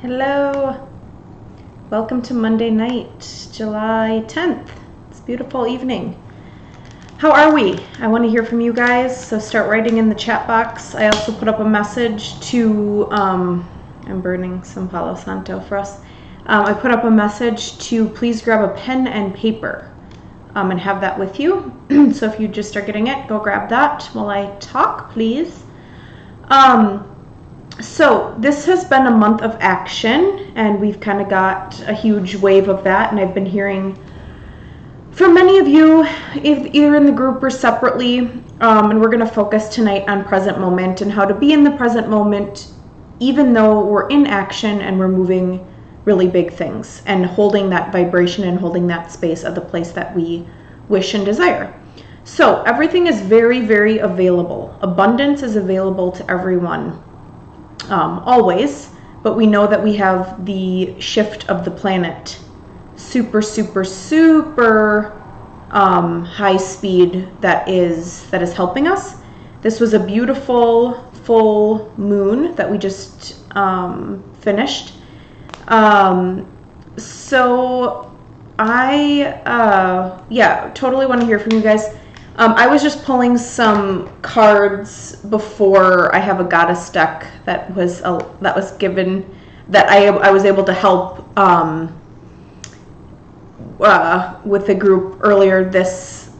Hello, welcome to Monday night, July 10th. It's a beautiful evening. How are we? I want to hear from you guys, so start writing in the chat box. I also put up a message to, I'm burning some Palo Santo for us. I put up a message to please grab a pen and paper and have that with you. So if you just are getting it, go grab that while I talk, please. So this has been a month of action, and we've kind of got a huge wave of that, and I've been hearing from many of you, either in the group or separately, and we're going to focus tonight on present moment and how to be in the present moment even though we're in action and we're moving really big things and holding that vibration and holding that space of the place that we wish and desire. So everything is very, very available. Abundance is available to everyone. Always, but we know that we have the shift of the planet, super high speed that is helping us. This was a beautiful full moon that we just finished. So I totally want to hear from you guys. I was just pulling some cards before. I have a goddess deck that was given that I was able to help with the group earlier this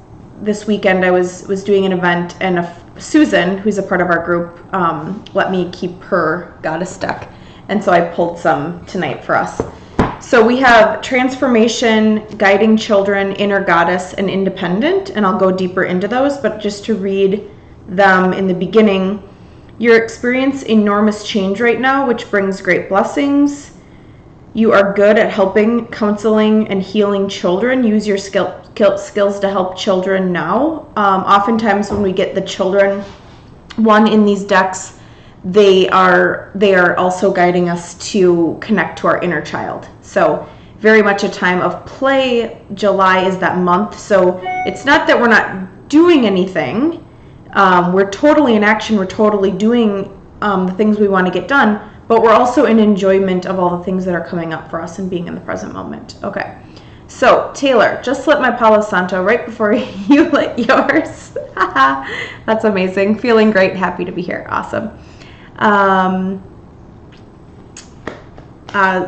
weekend. I was doing an event, and Susan, who's a part of our group, let me keep her goddess deck, and so I pulled some tonight for us. So we have transformation, guiding children, inner goddess, and independent, and I'll go deeper into those, but just to read them in the beginning. You experience enormous change right now, which brings great blessings. You are good at helping, counseling, and healing children. Use your skills to help children now. Oftentimes when we get the children one in these decks, they are also guiding us to connect to our inner child. So very much a time of play. July is that month. So it's not that we're not doing anything. We're totally in action. We're totally doing the things we want to get done, but we're also in enjoyment of all the things that are coming up for us and being in the present moment. Okay. So Taylor, just lit my Palo Santo right before you lit yours. That's amazing. Feeling great. Happy to be here. Awesome.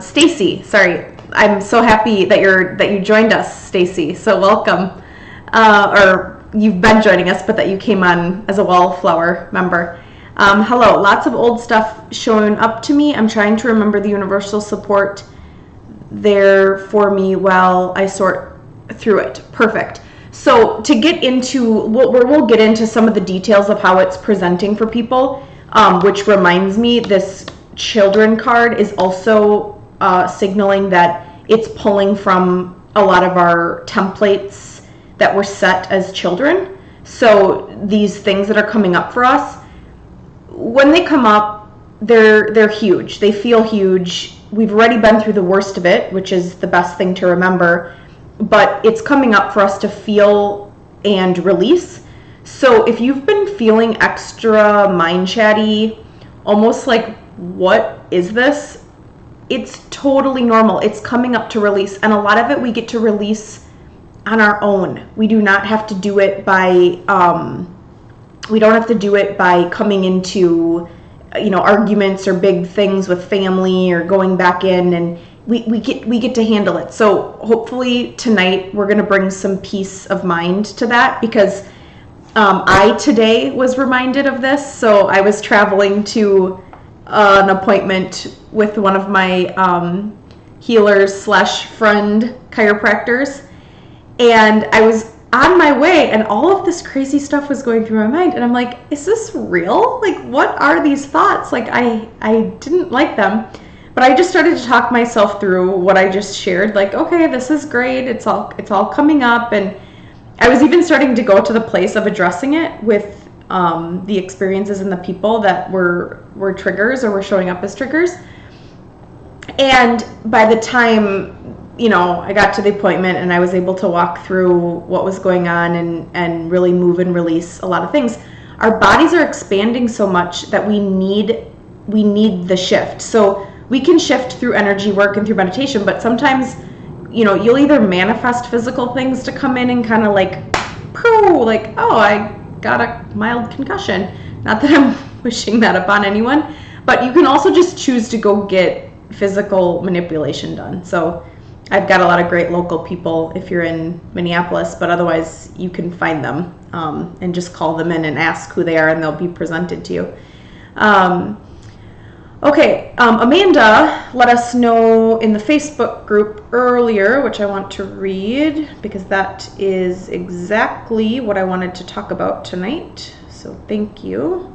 Stacy, sorry, I'm so happy that you joined us, Stacy. So welcome, or you've been joining us, but that you came on as a Wallflower member. Hello, lots of old stuff showing up to me. I'm trying to remember the universal support there for me while I sort through it. Perfect. So to get into, we'll get into some of the details of how it's presenting for people. Which reminds me, this children card is also signaling that it's pulling from a lot of our templates that were set as children. So these things that are coming up for us, when they come up, they're huge. They feel huge. We've already been through the worst of it, which is the best thing to remember, but it's coming up for us to feel and release. So if you've been feeling extra mind chatty, almost like, what is this? It's totally normal. It's coming up to release. And a lot of it we get to release on our own. We do not have to do it by, we don't have to do it by coming into, arguments or big things with family or going back in, and we get to handle it. So hopefully tonight we're going to bring some peace of mind to that, because I today was reminded of this. So I was traveling to an appointment with one of my healers / friend chiropractors, and I was on my way, and all of this crazy stuff was going through my mind, and I'm like, is this real? Like, what are these thoughts? Like, I didn't like them, but I just started to talk myself through what I just shared. Like, okay, this is great. It's all coming up, and I was even starting to go to the place of addressing it with the experiences and the people that were triggers or were showing up as triggers. And by the time, I got to the appointment and I was able to walk through what was going on and really move and release a lot of things, our bodies are expanding so much that we need the shift. So we can shift through energy work and through meditation, but sometimes, you know, you'll either manifest physical things to come in and kind of like, pooh, like, oh, I got a mild concussion. Not that I'm wishing that upon anyone, but you can also just choose to go get physical manipulation done. So I've got a lot of great local people if you're in Minneapolis, but otherwise you can find them and just call them in and ask who they are, and they'll be presented to you. Amanda let us know in the Facebook group earlier, which I want to read because that is exactly what I wanted to talk about tonight. So thank you.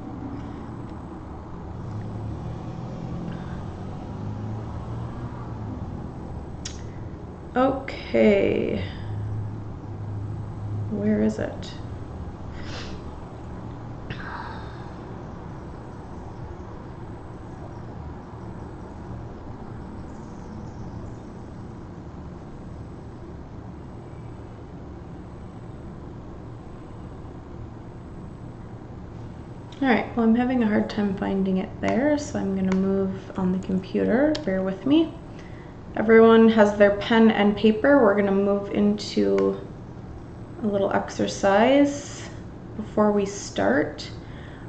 Okay, where is it? All right, well, I'm having a hard time finding it there, so I'm gonna move on the computer. Bear with me. Everyone has their pen and paper. We're gonna move into a little exercise before we start.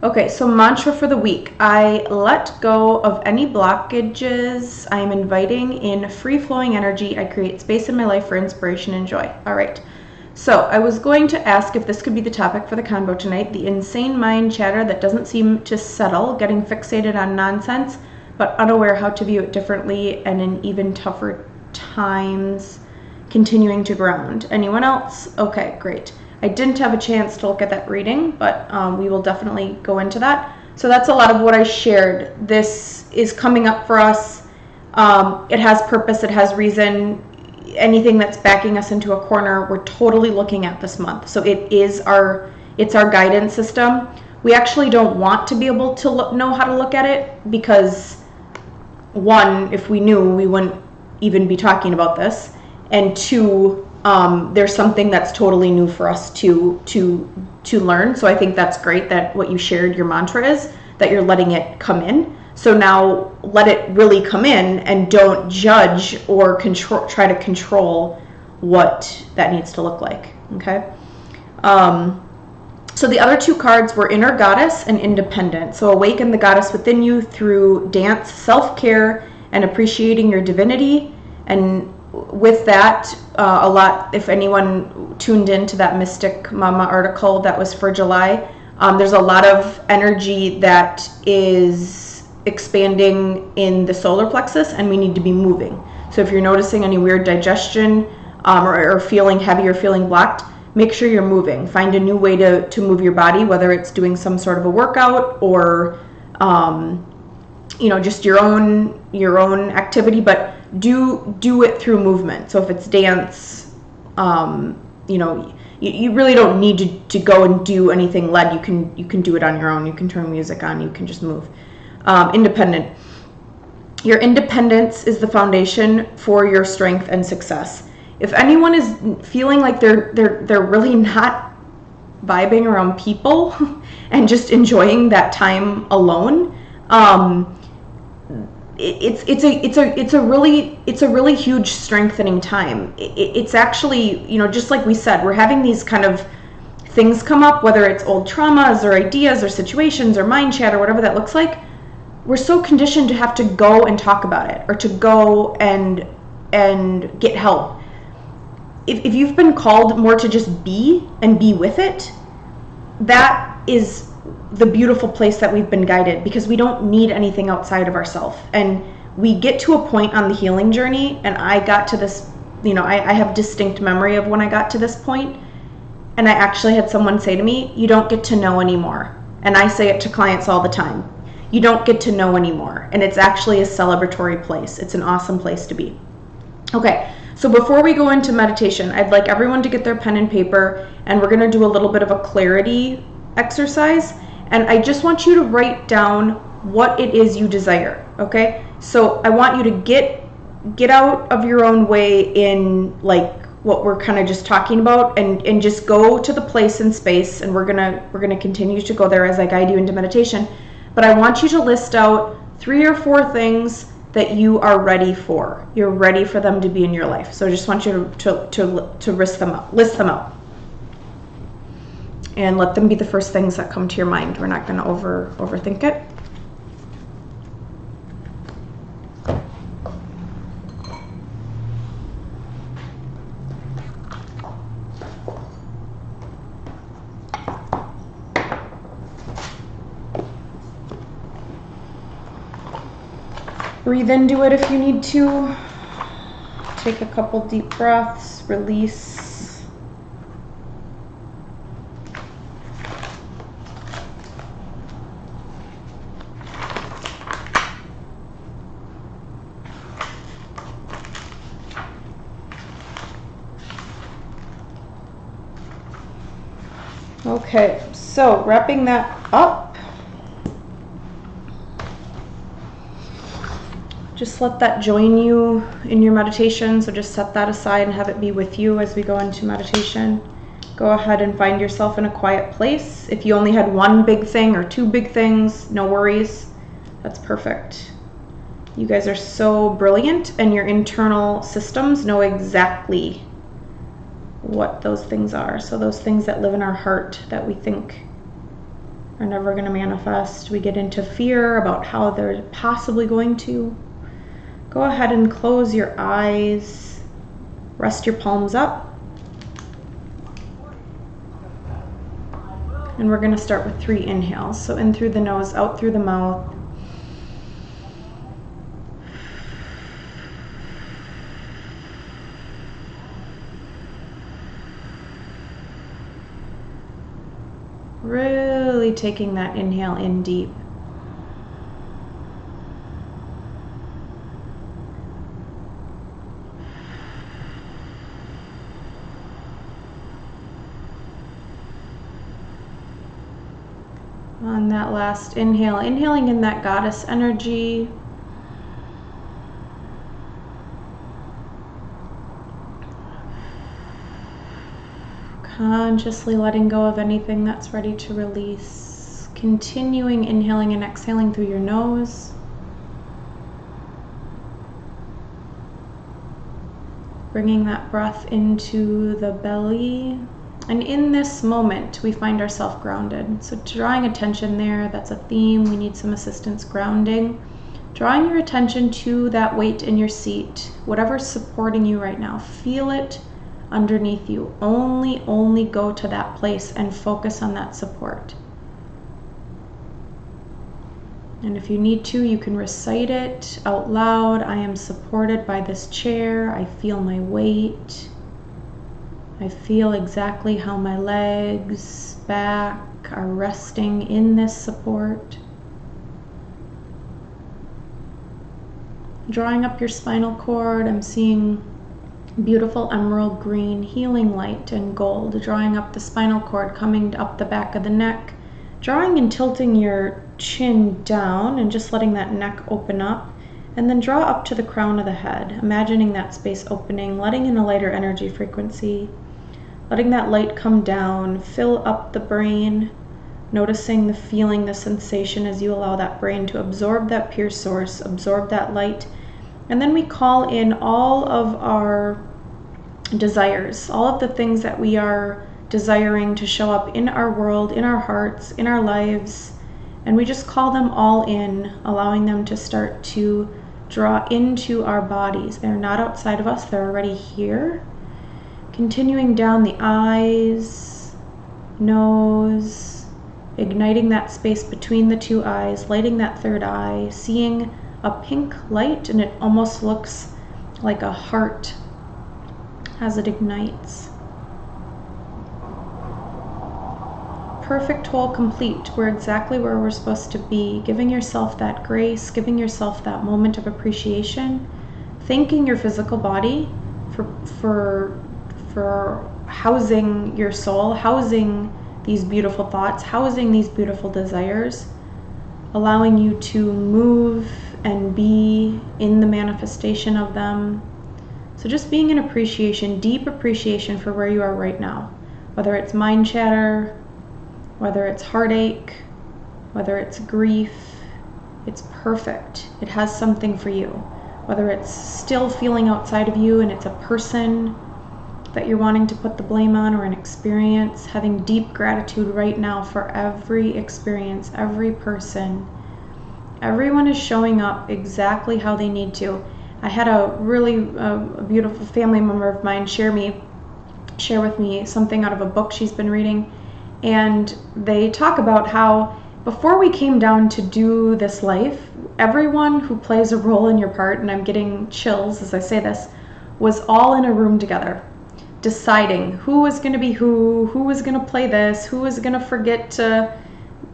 Okay, so mantra for the week. I let go of any blockages. I am inviting in free-flowing energy. I create space in my life for inspiration and joy. All right, so I was going to ask if this could be the topic for the convo tonight. The insane mind chatter that doesn't seem to settle, getting fixated on nonsense, but unaware how to view it differently, and in even tougher times, continuing to ground. Anyone else? Okay, great. I didn't have a chance to look at that reading, but we will definitely go into that. So that's a lot of what I shared. This is coming up for us. It has purpose, it has reason. Anything that's backing us into a corner, we're totally looking at this month. So it's our guidance system. We actually don't want to be able to know how to look at it because, one, if we knew, we wouldn't even be talking about this, and two, there's something that's totally new for us to learn. So I think that's great that what you shared, your mantra is that you're letting it come in. So now let it really come in and don't judge or try to control what that needs to look like. Okay. So the other two cards were Inner Goddess and Independent. So awaken the goddess within you through dance, self-care, and appreciating your divinity. And with that, a lot, if anyone tuned into that Mystic Mama article that was for July, there's a lot of energy that is expanding in the solar plexus, and we need to be moving. So if you're noticing any weird digestion or feeling heavy or feeling blocked, make sure you're moving. Find a new way to move your body, whether it's doing some sort of a workout or just your own activity, but do it through movement. So if it's dance, you really don't need to go and do anything led. You can do it on your own. You can turn music on. You can just move. Independent. Your independence is the foundation for your strength and success. If anyone is feeling like they're really not vibing around people and just enjoying that time alone, it's a really huge strengthening time. It's actually, just like we said, we're having these kind of things come up, whether it's old traumas or ideas or situations or mind chat or whatever that looks like. We're so conditioned to have to go and talk about it or to go and get help. If you've been called more to just be and be with it, that is the beautiful place that we've been guided, because we don't need anything outside of ourselves. And we get to a point on the healing journey, and I got to this, I have distinct memory of when I got to this point, and I actually had someone say to me, you don't get to know anymore. And I say it to clients all the time. You don't get to know anymore. And it's actually a celebratory place. It's an awesome place to be. Okay, so before we go into meditation, I'd like everyone to get their pen and paper, and we're going to do a little bit of a clarity exercise. And I just want you to write down what it is you desire, okay? So I want you to get out of your own way in like what we're kind of just talking about, and just go to the place and space, and we're gonna continue to go there as I guide you into meditation. But I want you to list out 3 or 4 things that you are ready for. You're ready for them to be in your life. So I just want you to list them out. And let them be the first things that come to your mind. We're not going to overthink it. Breathe into it if you need to. Take a couple deep breaths, release. Okay, so wrapping that up, just let that join you in your meditation. So just set that aside and have it be with you as we go into meditation. Go ahead and find yourself in a quiet place. If you only had one big thing or two big things, no worries. That's perfect. You guys are so brilliant, and your internal systems know exactly what those things are. So those things that live in our heart that we think are never going to manifest, we get into fear about how they're possibly going to. Go ahead and close your eyes, rest your palms up, and we're going to start with 3 inhales. So in through the nose, out through the mouth. Really taking that inhale in deep. On that last inhale, inhaling in that goddess energy. Consciously letting go of anything that's ready to release. Continuing inhaling and exhaling through your nose. Bringing that breath into the belly. And in this moment, we find ourselves grounded. So drawing attention there, that's a theme. We need some assistance grounding. Drawing your attention to that weight in your seat, whatever's supporting you right now. Feel it underneath you. Only go to that place and focus on that support. And if you need to, you can recite it out loud. I am supported by this chair. I feel my weight. I feel exactly how my legs, back are resting in this support. Drawing up your spinal cord, I'm seeing beautiful emerald green healing light and gold, drawing up the spinal cord, coming up the back of the neck, drawing and tilting your chin down and just letting that neck open up, and then draw up to the crown of the head, imagining that space opening, letting in a lighter energy frequency, letting that light come down, fill up the brain, noticing the feeling, the sensation as you allow that brain to absorb that pure source, absorb that light. And then we call in all of our desires, all of the things that we are desiring to show up in our world, in our hearts, in our lives, and we just call them all in, allowing them to start to draw into our bodies. They're not outside of us, they're already here. Continuing down the eyes, nose, igniting that space between the 2 eyes, lighting that 3rd eye, seeing a pink light, and it almost looks like a heart as it ignites. Perfect, whole, complete. We're exactly where we're supposed to be. Giving yourself that grace, giving yourself that moment of appreciation, thanking your physical body for housing your soul, housing these beautiful thoughts, housing these beautiful desires, allowing you to move and be in the manifestation of them. So just being in appreciation, deep appreciation for where you are right now, whether it's mind chatter, whether it's heartache, whether it's grief, It's perfect. It has something for you. Whether it's still feeling outside of you and it's a person that you're wanting to put the blame on, or an experience, having deep gratitude right now for every experience, every person. Everyone is showing up exactly how they need to. I had a really beautiful family member of mine share with me something out of a book she's been reading, and they talk about how before we came down to do this life, everyone who plays a role in your part, and I'm getting chills as I say this, was all in a room together, deciding who was going to be who was going to play this, who was going to forget to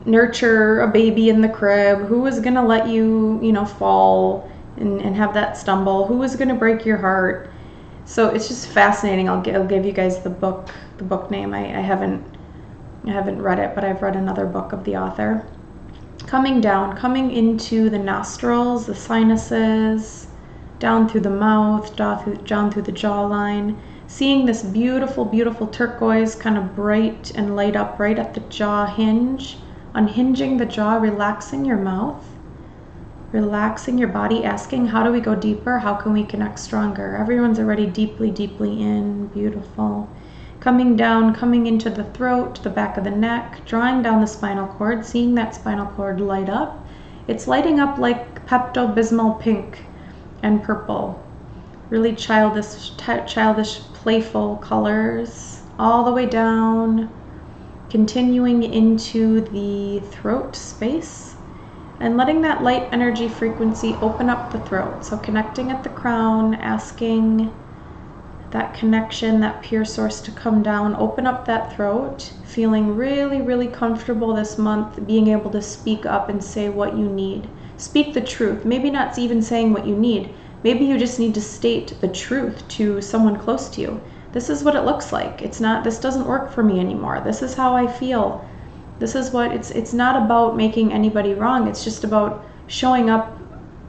nurture a baby in the crib, who was going to let you, fall and have that stumble, who was going to break your heart. So it's just fascinating. I'll give you guys the book name. I haven't read it, but I've read another book of the author. Coming into the nostrils, the sinuses, down through the mouth, down through the jawline, seeing this beautiful, beautiful turquoise kind of bright and light up right at the jaw hinge, unhinging the jaw, relaxing your mouth, relaxing your body, asking, how do we go deeper? How can we connect stronger? Everyone's already deeply, deeply in. Beautiful. Coming down, coming into the throat, the back of the neck, drawing down the spinal cord, seeing that spinal cord light up. It's lighting up like Pepto-Bismol pink and purple. Really childish, playful colors, all the way down, continuing into the throat space, and letting that light energy frequency open up the throat. So connecting at the crown, asking that connection, that pure source to come down, open up that throat, feeling really, really comfortable this month, being able to speak up and say what you need. Speak the truth. Maybe not even saying what you need. Maybe you just need to state the truth to someone close to you. This is what it looks like. This doesn't work for me anymore. This is how I feel. This is what it's not about making anybody wrong. It's just about showing up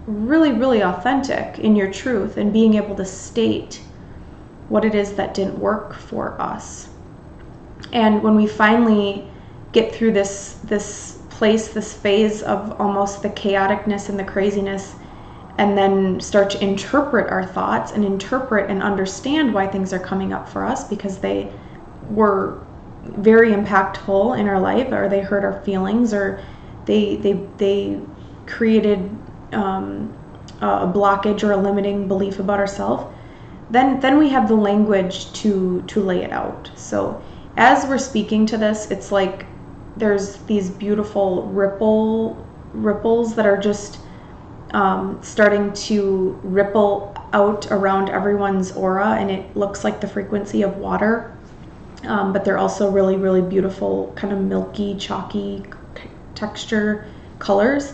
really, really authentic in your truth and being able to state what it is that didn't work for us. And when we finally get through this phase of almost the chaoticness and the craziness, and then start to interpret our thoughts and interpret and understand why things are coming up for us, because they were very impactful in our life, or they hurt our feelings, or they created a blockage or a limiting belief about ourselves, then we have the language to lay it out. So as we're speaking to this, it's like there's these beautiful ripples that are just starting to ripple out around everyone's aura, and it looks like the frequency of water, but they're also really, really beautiful, kind of milky, chalky texture colors,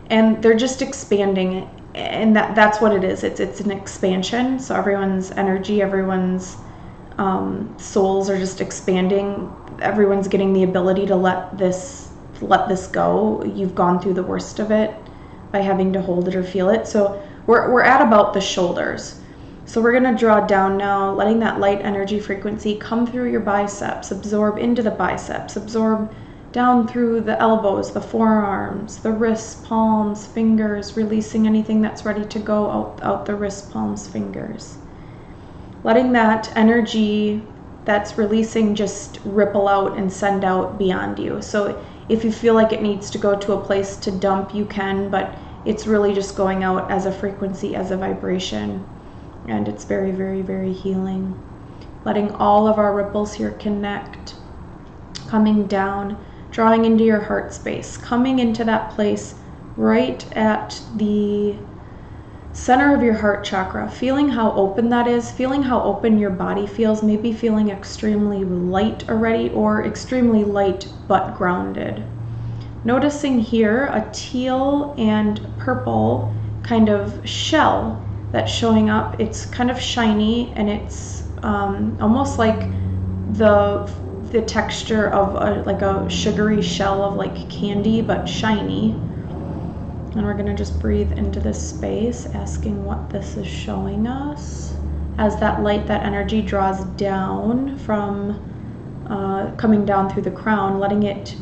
and they're just expanding, and that's what it is. It's an expansion. So everyone's energy, everyone's souls are just expanding. Everyone's getting the ability to let this go. You've gone through the worst of it by having to hold it or feel it. So we're at about the shoulders. So we're going to draw down now, letting that light energy frequency come through your biceps, absorb into the biceps, absorb down through the elbows, the forearms, the wrists, palms, fingers, releasing anything that's ready to go out the wrists, palms, fingers. Letting that energy that's releasing just ripple out and send out beyond you. So if you feel like it needs to go to a place to dump, you can, but it's really just going out as a frequency, as a vibration, and it's very, very, very healing. Letting all of our ripples here connect, coming down, drawing into your heart space, coming into that place right at the center of your heart chakra, feeling how open that is, feeling how open your body feels, maybe feeling extremely light already, or extremely light but grounded. Noticing here a teal and purple kind of shell that's showing up. It's kind of shiny, and it's almost like the texture of like a sugary shell of like candy, but shiny. And we're gonna just breathe into this space, asking what this is showing us as that light, that energy draws down from coming down through the crown, letting it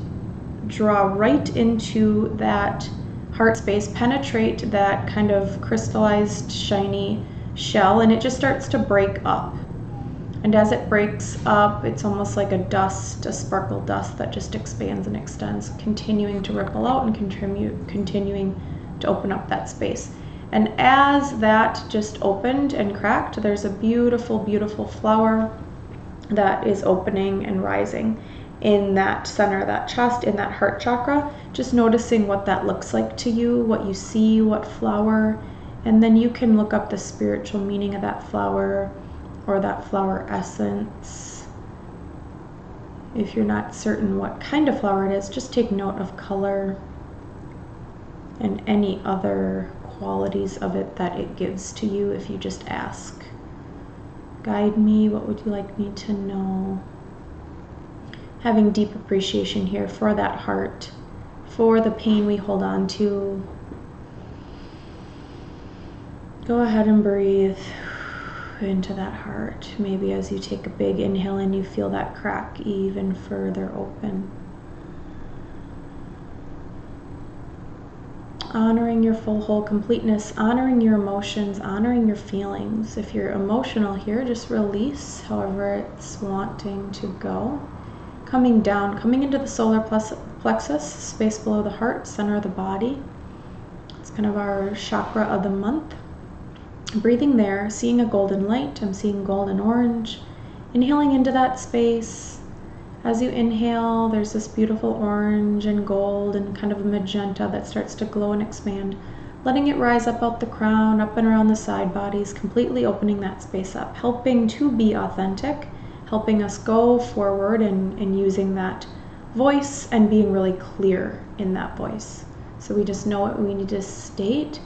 draw right into that heart space penetrate that kind of crystallized, shiny shell, and it just starts to break up. And as it breaks up, it's almost like a dust, a sparkle dust that just expands and extends, continuing to ripple out and continuing to open up that space. And as that just opened and cracked, there's a beautiful, beautiful flower that is opening and rising in that center of that chest, in that heart chakra. Just noticing what that looks like to you, what you see, what flower, and then you can look up the spiritual meaning of that flower or that flower essence. If you're not certain what kind of flower it is, just take note of color and any other qualities of it that it gives to you. If you just ask, guide me, what would you like me to know? Having deep appreciation here for that heart, for the pain we hold on to. Go ahead and breathe into that heart. Maybe as you take a big inhale and you feel that crack even further open. Honoring your full, whole completeness, honoring your emotions, honoring your feelings. If you're emotional here, just release however it's wanting to go. Coming down, coming into the solar plexus, space below the heart, center of the body. It's kind of our chakra of the month. Breathing there, seeing a golden light. I'm seeing gold and orange. Inhaling into that space. As you inhale, there's this beautiful orange and gold and kind of a magenta that starts to glow and expand. Letting it rise up out the crown, up and around the side bodies, completely opening that space up, helping to be authentic, helping us go forward and using that voice and being really clear in that voice. So we just know what we need to state.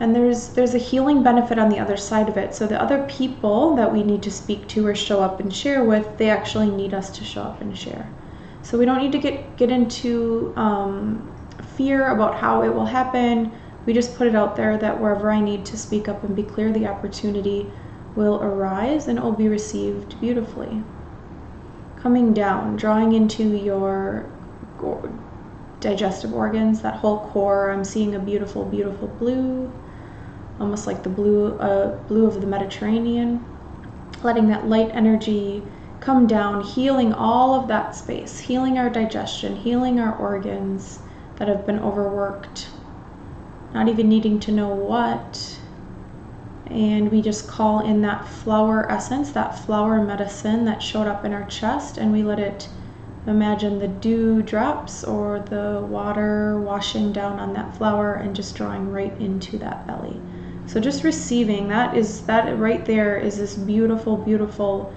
And there's a healing benefit on the other side of it. So the other people that we need to speak to or show up and share with, they actually need us to show up and share. So we don't need to get into fear about how it will happen. We just put it out there that wherever I need to speak up and be clear, the opportunity will arise and it will be received beautifully. Coming down, drawing into your digestive organs, that whole core. I'm seeing a beautiful, beautiful blue, almost like the blue of the Mediterranean. Letting that light energy come down, healing all of that space, healing our digestion, healing our organs that have been overworked, not even needing to know what. And we just call in that flower essence, that flower medicine that showed up in our chest, and we let it imagine the dew drops or the water washing down on that flower and just drawing right into that belly. So just receiving that right there is this beautiful, beautiful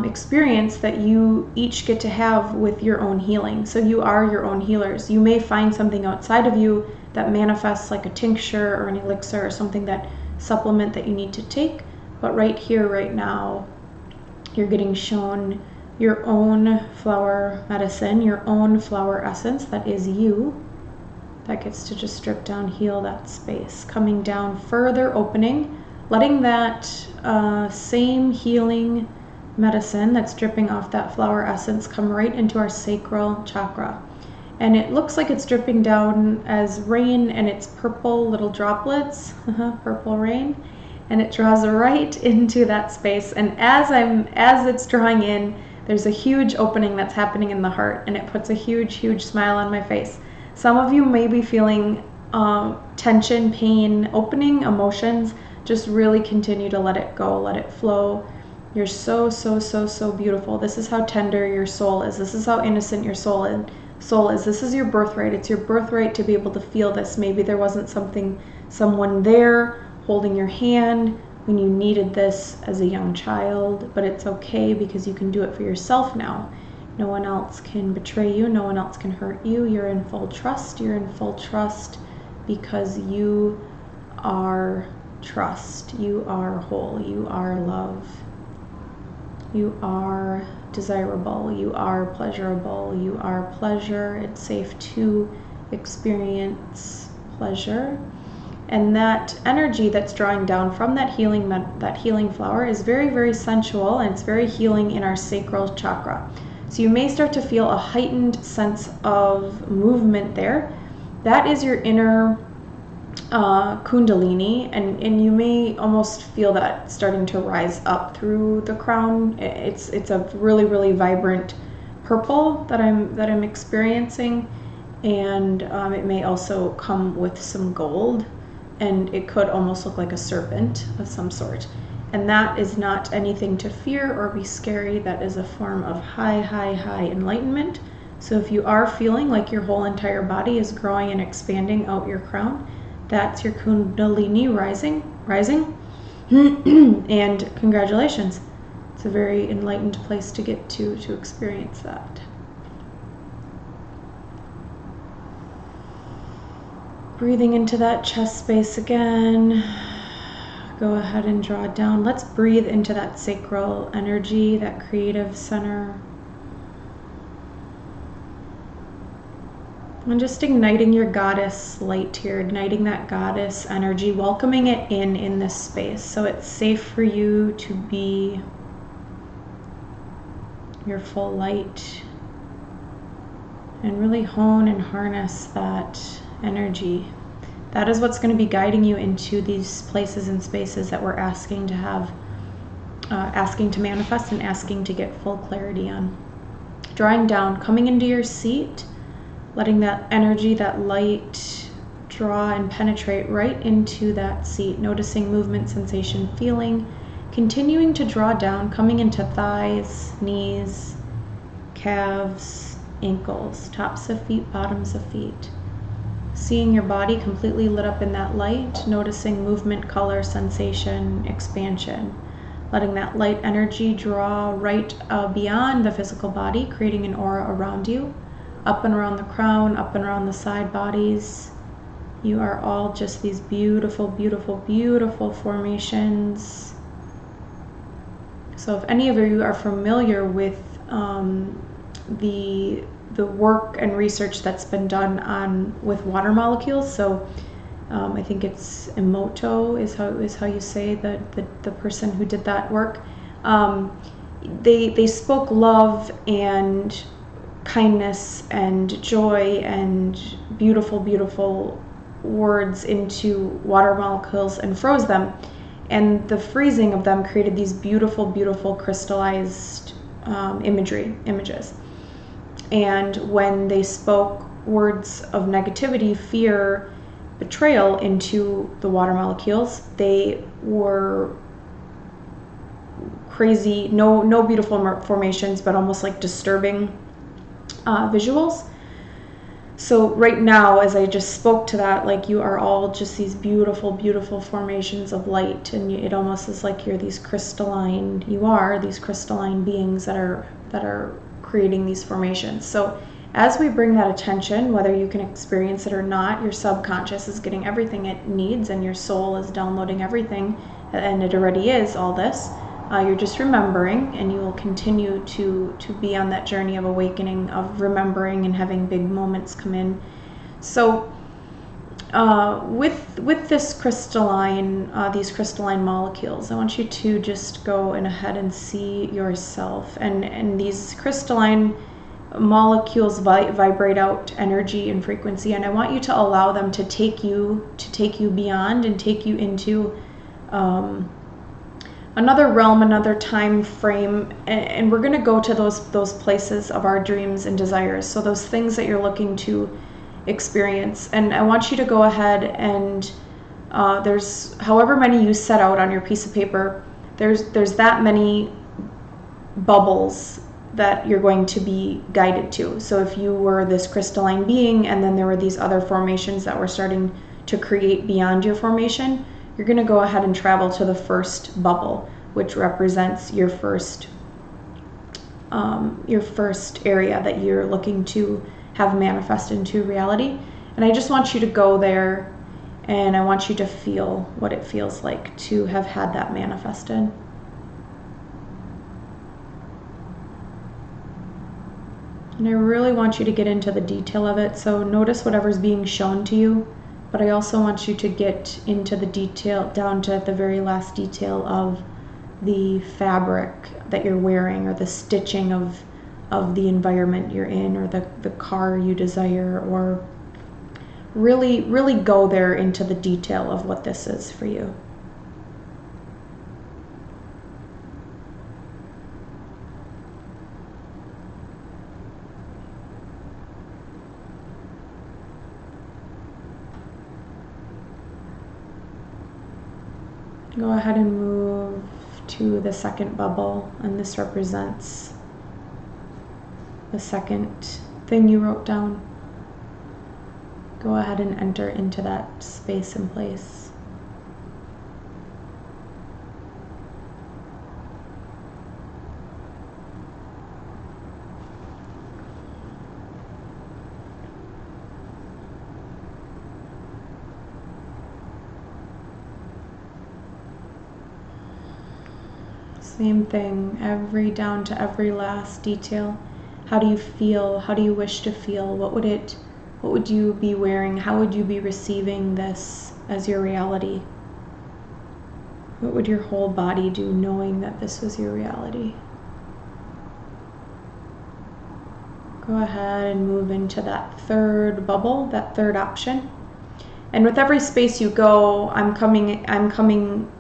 experience that you each get to have with your own healing. So you are your own healers. You may find something outside of you that manifests like a tincture or an elixir or something, that supplement that you need to take, but right here, right now, you're getting shown your own flower medicine, your own flower essence that is you, that gets to just strip down, heal that space. Coming down further, opening, letting that same healing medicine that's dripping off that flower essence come right into our sacral chakra. And it looks like it's dripping down as rain, and it's purple little droplets, purple rain, and it draws right into that space. And as it's drawing in, there's a huge opening that's happening in the heart, and it puts a huge, huge smile on my face. Some of you may be feeling tension, pain, opening, emotions. Just really continue to let it go, let it flow. You're so, so, so, so beautiful. This is how tender your soul is. This is how innocent your soul is. This is your birthright. It's your birthright to be able to feel this. Maybe there wasn't someone there holding your hand when you needed this as a young child, but it's okay because you can do it for yourself now. No one else can betray you. No one else can hurt you. You're in full trust. You're in full trust because you are trust. You are whole. You are love. You are desirable. You are pleasurable. You are pleasure. It's safe to experience pleasure. And that energy that's drawing down from that healing flower is very, very sensual, and it's very healing in our sacral chakra. So you may start to feel a heightened sense of movement there. that is your inner Kundalini, and you may almost feel that starting to rise up through the crown. It's a really vibrant purple that I'm experiencing, and it may also come with some gold, and it could almost look like a serpent of some sort. And that is not anything to fear or be scary. That is a form of high enlightenment. So if you are feeling like your whole entire body is growing and expanding out your crown, that's your Kundalini rising. And congratulations. It's a very enlightened place to get to experience that. Breathing into that chest space again. Go ahead and draw it down. Let's breathe into that sacral energy, that creative center. And just igniting your goddess light here, igniting that goddess energy, welcoming it in this space so it's safe for you to be your full light and really hone and harness that energy. That is what's going to be guiding you into these places and spaces that we're asking to have, asking to manifest and asking to get full clarity on. Drawing down, coming into your seat, letting that energy, that light draw and penetrate right into that seat, noticing movement, sensation, feeling, continuing to draw down, coming into thighs, knees, calves, ankles, tops of feet, bottoms of feet. Seeing your body completely lit up in that light, noticing movement, color, sensation, expansion. Letting that light energy draw right beyond the physical body, creating an aura around you. Up and around the crown, up and around the side bodies. You are all just these beautiful formations. So if any of you are familiar with the work and research that's been done with water molecules, so I think it's Emoto is how you say the person who did that work. They spoke love and kindness and joy and beautiful words into water molecules and froze them, and the freezing of them created these beautiful crystallized images. And when they spoke words of negativity, fear, betrayal into the water molecules, they were crazy, no beautiful formations, but almost like disturbing visuals. So right now, as I just spoke to that, like you are all just these beautiful formations of light, and it almost is like you're these crystalline beings that are creating these formations. So as we bring that attention, whether you can experience it or not, your subconscious is getting everything it needs, and your soul is downloading everything, and it already is all this. You're just remembering, and you will continue to be on that journey of awakening, of remembering and having big moments come in. So with this crystalline, these crystalline molecules, I want you to just go ahead and see yourself. And these crystalline molecules vibrate out energy and frequency, and I want you to allow them to take you beyond and take you into another realm, another time frame, and we're going to go to those places of our dreams and desires. So those things that you're looking to experience, and I want you to go ahead and there's however many you set out on your piece of paper, there's that many bubbles that you're going to be guided to. So if you were this crystalline being, and then there were these other formations that were starting to create beyond your formation, you're going to go ahead and travel to the first bubble, which represents your first area that you're looking to have manifest into reality. And I just want you to go there, and I want you to feel what it feels like to have had that manifested. And I really want you to get into the detail of it. So notice whatever's being shown to you, but I also want you to get into the detail, down to the very last detail of the fabric that you're wearing, or the stitching of the environment you're in, or the car you desire, or really, really go there into the detail of what this is for you. Go ahead and move to the second bubble, and this represents the second thing you wrote down. Go ahead and enter into that space and place. Same thing, down to every last detail. How do you feel? How do you wish to feel? What would you be wearing? How would you be receiving this as your reality? What would your whole body do knowing that this was your reality? Go ahead and move into that third bubble, that third option. And with every space you go, I'm coming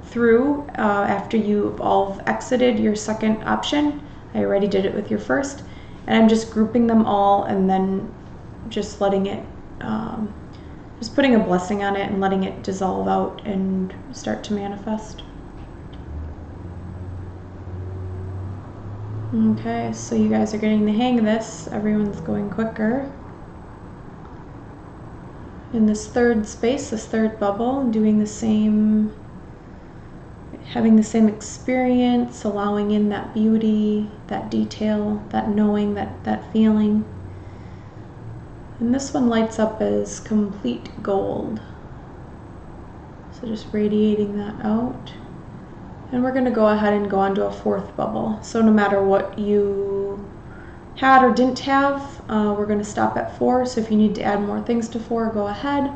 through after you've all exited your second option. I already did it with your first, and I'm just grouping them all and then just letting it, just putting a blessing on it and letting it dissolve out and start to manifest. Okay, so you guys are getting the hang of this. Everyone's going quicker. In this third space, this third bubble, doing the same, having the same experience, allowing in that beauty, that detail, that knowing, that feeling. And this one lights up as complete gold. So just radiating that out. And we're going to go ahead and go on to a fourth bubble. So no matter what you had or didn't have, we're going to stop at 4. So if you need to add more things to 4, go ahead.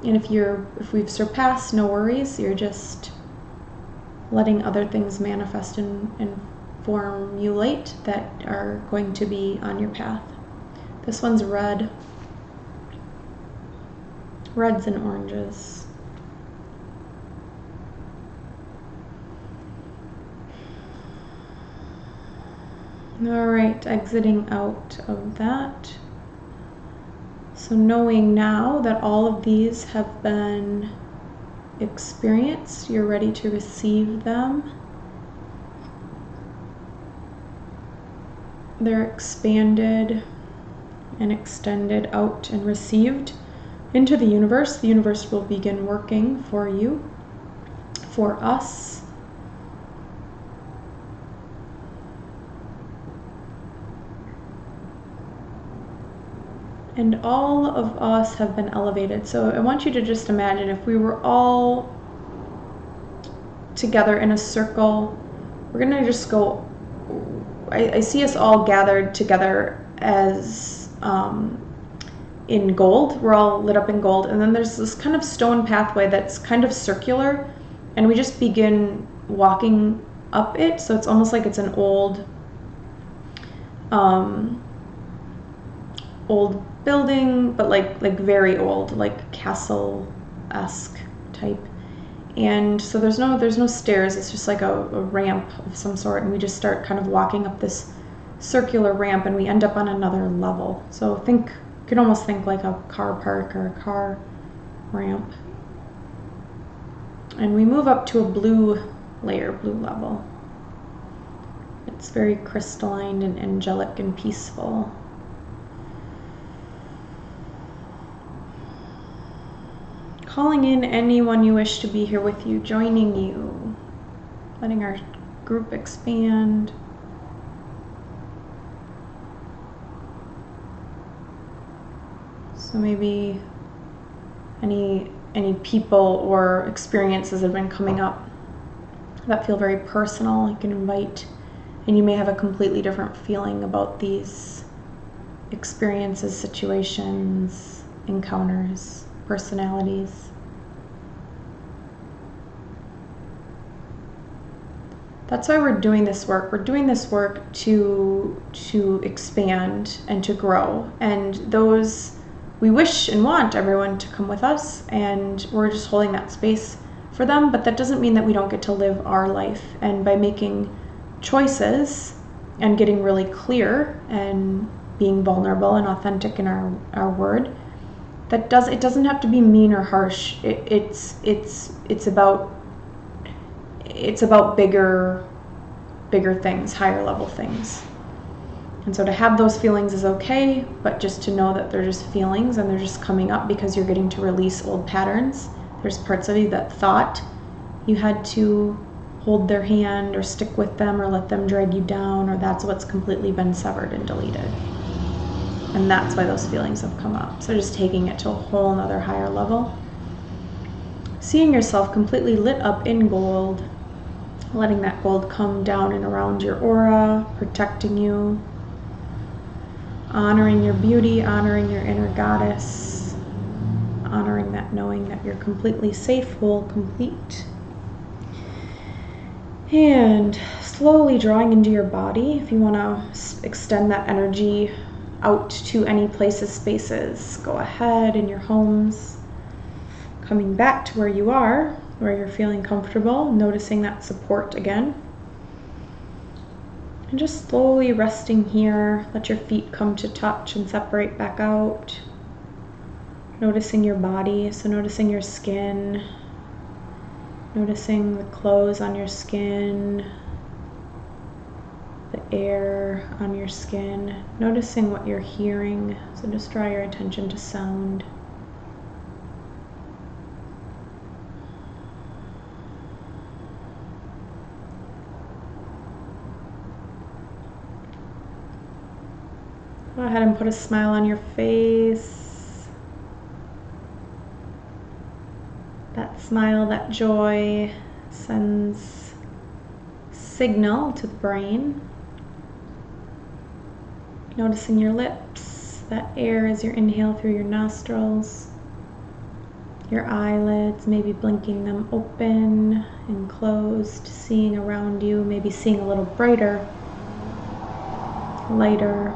And if we've surpassed, no worries. You're just letting other things manifest and formulate that are going to be on your path. This one's red. Reds and oranges. All right, exiting out of that. So knowing now that all of these have been experienced, you're ready to receive them. They're expanded and extended out and received into the universe. The universe will begin working for you, for us. And all of us have been elevated. So I want you to just imagine if we were all together in a circle. We're gonna just go, I see us all gathered together as in gold. We're all lit up in gold. And then there's this kind of stone pathway that's kind of circular. And we just begin walking up it. So it's almost like it's an old building, but like very old, like castle-esque type. And so there's no stairs. It's just like a ramp of some sort, and we just start kind of walking up this circular ramp, and we end up on another level. So you can almost think like a car park or a car ramp. And we move up to a blue level. It's very crystalline and angelic and peaceful. Calling in anyone you wish to be here with you, joining you, letting our group expand. So maybe any people or experiences that have been coming up that feel very personal, you can invite, and you may have a completely different feeling about these experiences, situations, encounters, personalities. That's why we're doing this work. We're doing this work to expand and to grow. And those we wish and want everyone to come with us, and we're just holding that space for them. But that doesn't mean that we don't get to live our life. And by making choices and getting really clear and being vulnerable and authentic in our word, it doesn't have to be mean or harsh. It's about bigger things, higher level things. And so to have those feelings is okay, but just to know that they're just feelings and they're just coming up because you're getting to release old patterns. There's parts of you that thought you had to hold their hand or stick with them or let them drag you down, or that's what's completely been severed and deleted. And that's why those feelings have come up. So just taking it to a whole nother higher level. Seeing yourself completely lit up in gold, letting that gold come down and around your aura, protecting you, honoring your beauty, honoring your inner goddess, honoring that knowing that you're completely safe, whole, complete. And slowly drawing into your body. If you want to extend that energy out to any places, spaces, go ahead in your homes. Coming back to where you are, where you're feeling comfortable, noticing that support again. And just slowly resting here. Let your feet come to touch and separate back out. Noticing your body, so noticing your skin. Noticing the clothes on your skin. The air on your skin. Noticing what you're hearing. So just draw your attention to sound. Go ahead and put a smile on your face. That smile, that joy sends signal to the brain. Noticing your lips, that air as you inhale through your nostrils. Your eyelids, maybe blinking them open and closed, seeing around you, maybe seeing a little brighter, lighter.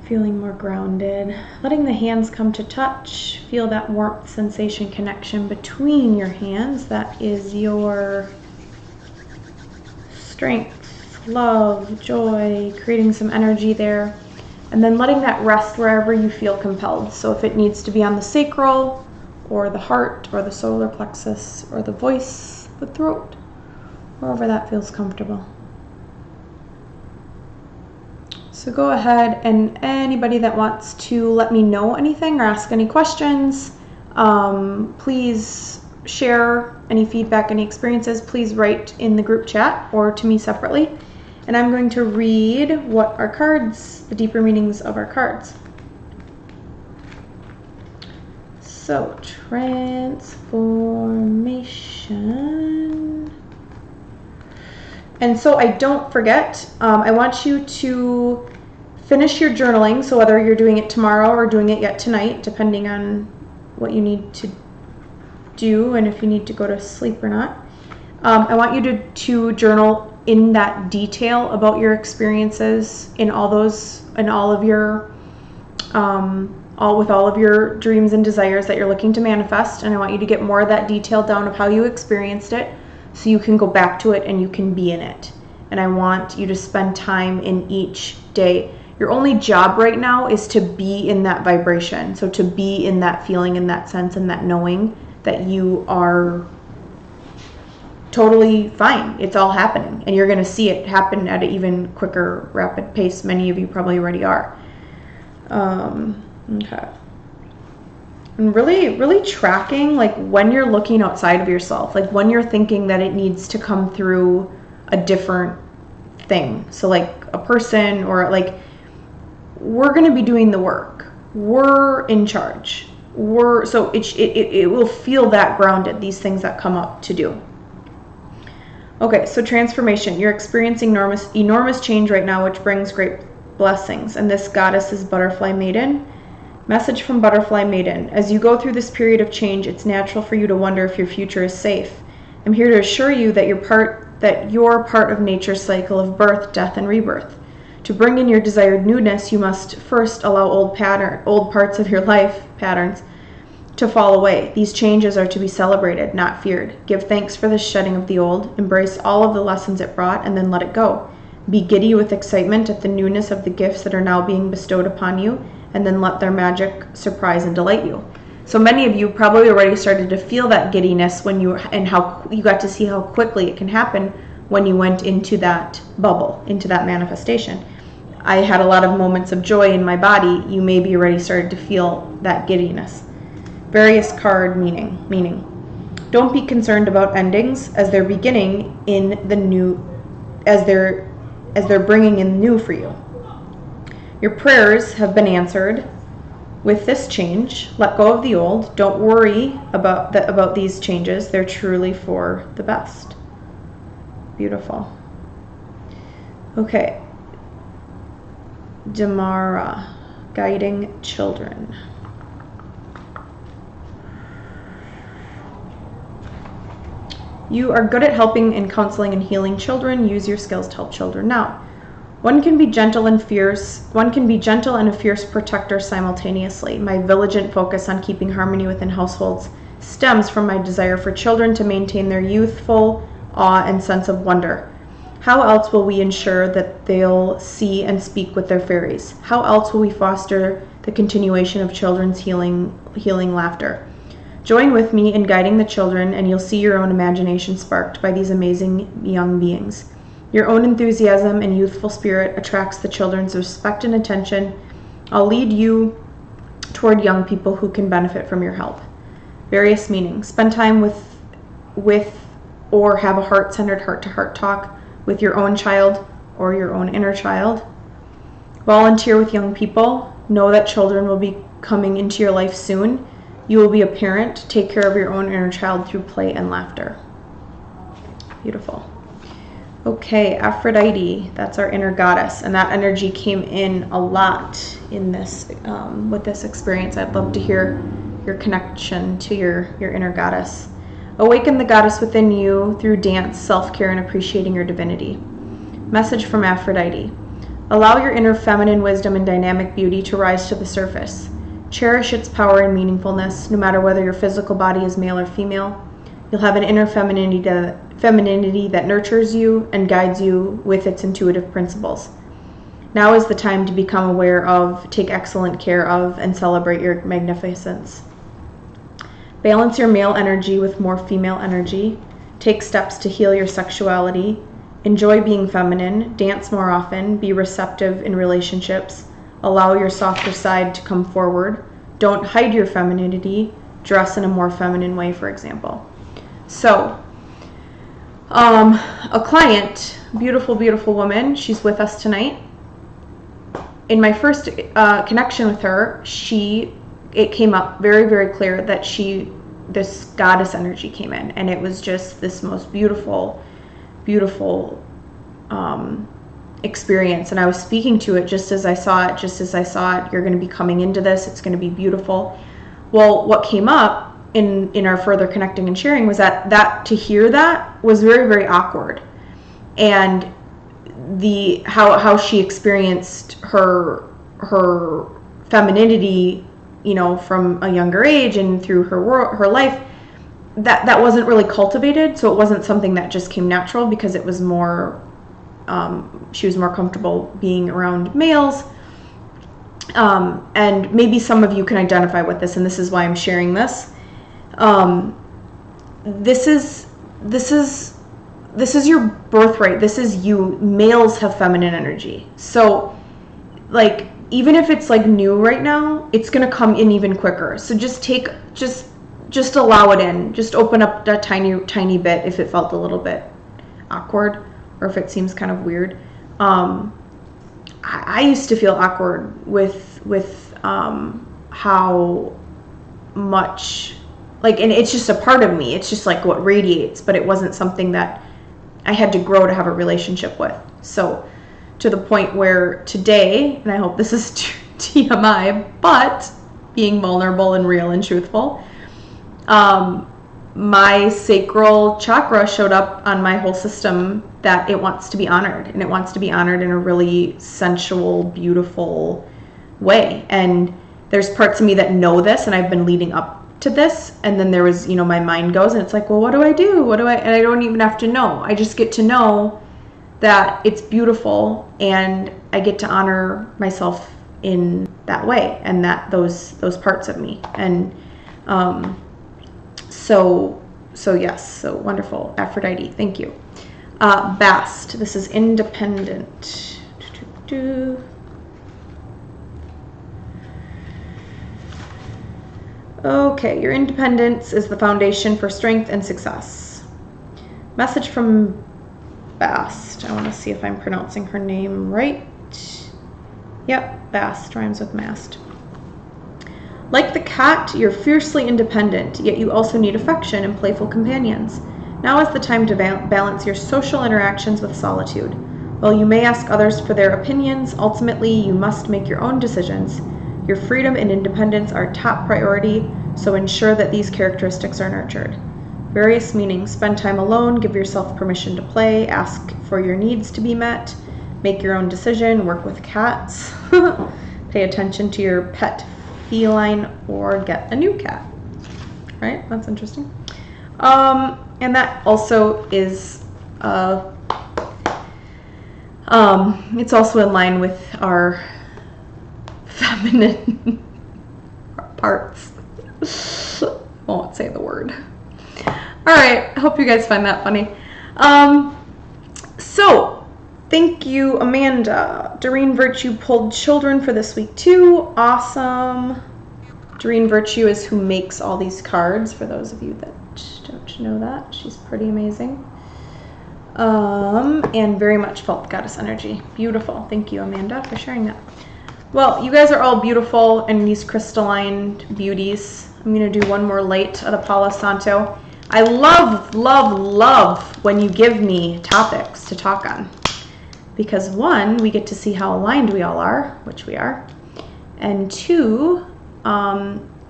Feeling more grounded. Letting the hands come to touch. Feel that warmth, sensation, connection between your hands. That is your strength, love, joy, creating some energy there. And then letting that rest wherever you feel compelled. So if it needs to be on the sacral, or the heart, or the solar plexus, or the voice, the throat, wherever that feels comfortable. So go ahead, and anybody that wants to let me know anything or ask any questions, please share any feedback, any experiences, please write in the group chat or to me separately. And I'm going to read what our cards, the deeper meanings of our cards. So, transformation. And so I don't forget, I want you to finish your journaling. So whether you're doing it tomorrow or doing it yet tonight, depending on what you need to do and if you need to go to sleep or not. I want you to journal in that detail about your experiences in all of your dreams and desires that you're looking to manifest. And I want you to get more of that detail down of how you experienced it, so you can go back to it and you can be in it. And I want you to spend time in each day. Your only job right now is to be in that vibration. So to be in that feeling, in that sense, and that knowing that you are totally fine. It's all happening. And you're going to see it happen at an even quicker, rapid pace. Many of you probably already are. Okay. And really tracking, like, when you're looking outside of yourself, like when you're thinking that it needs to come through a different thing. So like a person, or like, we're going to be doing the work. We're in charge. So it will feel that grounded, these things that come up to do. Okay, so transformation. You're experiencing enormous change right now, which brings great blessings. And this goddess is Butterfly Maiden. Message from Butterfly Maiden. As you go through this period of change, it's natural for you to wonder if your future is safe. I'm here to assure you that you're part of nature's cycle of birth, death, and rebirth. To bring in your desired newness, you must first allow old parts of your life patterns to fall away. These changes are to be celebrated, not feared. Give thanks for the shedding of the old, embrace all of the lessons it brought, and then let it go. Be giddy with excitement at the newness of the gifts that are now being bestowed upon you, and then let their magic surprise and delight you. So many of you probably already started to feel that giddiness and how you got to see how quickly it can happen when you went into that bubble, into that manifestation. I had a lot of moments of joy in my body. You maybe already started to feel that giddiness. Various card meaning. Don't be concerned about endings, as they're beginning in the new, as they're bringing in new for you. Your prayers have been answered. With this change, let go of the old. Don't worry about these changes. They're truly for the best. Beautiful. Okay. Damara, guiding children. You are good at helping and counseling and healing children. Use your skills to help children now. One can be gentle and a fierce protector simultaneously. My vigilant focus on keeping harmony within households stems from my desire for children to maintain their youthful awe and sense of wonder. How else will we ensure that they'll see and speak with their fairies? How else will we foster the continuation of children's healing laughter? Join with me in guiding the children, and you'll see your own imagination sparked by these amazing young beings. Your own enthusiasm and youthful spirit attracts the children's respect and attention. I'll lead you toward young people who can benefit from your help. Various meanings. Spend time with or have a heart-centered heart-to-heart talk with your own child or your own inner child. Volunteer with young people. Know that children will be coming into your life soon. You will be a parent. Take care of your own inner child through play and laughter. Beautiful. Okay, Aphrodite, that's our inner goddess, and that energy came in a lot in this with this experience. I'd love to hear your connection to your inner goddess. Awaken the goddess within you through dance, self-care, and appreciating your divinity. Message from Aphrodite. Allow your inner feminine wisdom and dynamic beauty to rise to the surface. Cherish its power and meaningfulness, no matter whether your physical body is male or female. You'll have an inner femininity that nurtures you and guides you with its intuitive principles. Now is the time to become aware of, take excellent care of, and celebrate your magnificence. Balance your male energy with more female energy. Take steps to heal your sexuality. Enjoy being feminine. Dance more often. Be receptive in relationships. Allow your softer side to come forward. Don't hide your femininity. Dress in a more feminine way, for example. So, a client, beautiful, beautiful woman, she's with us tonight. In my first connection with her, it came up very, very clear that this goddess energy came in, and it was just this most beautiful, beautiful experience. And I was speaking to it just as I saw it. You're going to be coming into this. It's going to be beautiful. Well, what came up in our further connecting and sharing was that to hear that was very, very awkward, and how she experienced her femininity, from a younger age and through her life, that wasn't really cultivated. So it wasn't something that just came natural, because it was more she was more comfortable being around males. And maybe some of you can identify with this, and this is why I'm sharing this. This is your birthright. This is you. Males have feminine energy. So, even if it's new right now, it's going to come in even quicker. So just allow it in. Just open up a tiny bit if it felt a little bit awkward, or if it seems kind of weird. I used to feel awkward with how much, and it's just a part of me. It's just what radiates, but it wasn't something that I had to grow to have a relationship with. So to the point where today, and I hope this is TMI, but being vulnerable and real and truthful, my sacral chakra showed up on my whole system that it wants to be honored, and it wants to be honored in a really sensual, beautiful way. And there's parts of me that know this, and I've been leading up to this, and then there was, you know, my mind goes and it's like, well, what do I do? And I don't even have to know. I just get to know that it's beautiful, and I get to honor myself in that way, and that those parts of me. And so yes, so wonderful. Aphrodite, thank you. Bast, this is independent. Okay, your independence is the foundation for strength and success. Message from Bast. I want to see if I'm pronouncing her name right. Yep, Bast rhymes with mast. Like the cat, you're fiercely independent, yet you also need affection and playful companions. Now is the time to balance your social interactions with solitude. While you may ask others for their opinions, ultimately you must make your own decisions. Your freedom and independence are top priority, so ensure that these characteristics are nurtured. Various meanings: spend time alone, give yourself permission to play, ask for your needs to be met, make your own decision, work with cats, pay attention to your pet feline, or get a new cat. Right? That's interesting. And that also is, it's also in line with our feminine parts. I won't say the word. All right, I hope you guys find that funny. So thank you, Amanda. Doreen Virtue pulled children for this week too. Awesome. Doreen Virtue is who makes all these cards, for those of you that don't know that. She's pretty amazing. And very much felt goddess energy. Beautiful. Thank you, Amanda, for sharing that. Well, you guys are all beautiful and these crystalline beauties. I'm going to do one more light of the Palo Santo. I love, love, love when you give me topics to talk on. Because one, we get to see how aligned we all are, which we are. And two,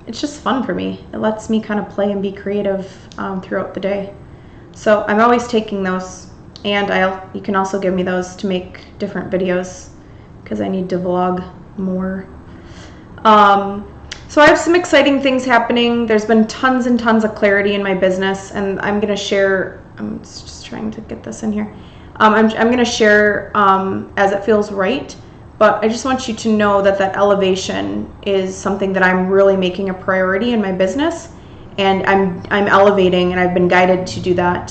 it's just fun for me. It lets me kind of play and be creative throughout the day. So I'm always taking those. And you can also give me those to make different videos, because I need to vlog more. So I have some exciting things happening. There's been tons and tons of clarity in my business, and I'm going to share. I'm just trying to get this in here. I'm going to share as it feels right, but I just want you to know that that elevation is something that I'm really making a priority in my business, and I'm elevating, and I've been guided to do that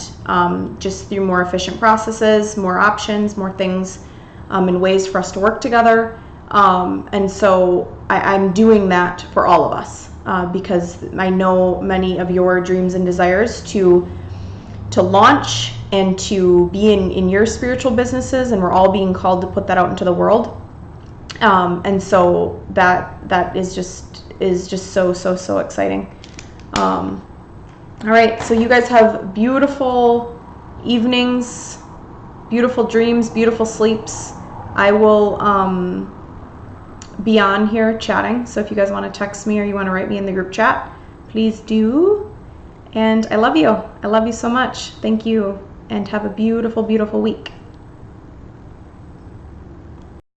just through more efficient processes, more options, more things, and ways for us to work together. And so I'm doing that for all of us because I know many of your dreams and desires to launch and to be in your spiritual businesses, and we're all being called to put that out into the world. And so that is just so exciting. All right, so you guys have beautiful evenings, beautiful dreams, beautiful sleeps. I will be on here chatting, so if you guys want to text me or you want to write me in the group chat, please do. And I love you. I love you so much. Thank you, and have a beautiful, beautiful week.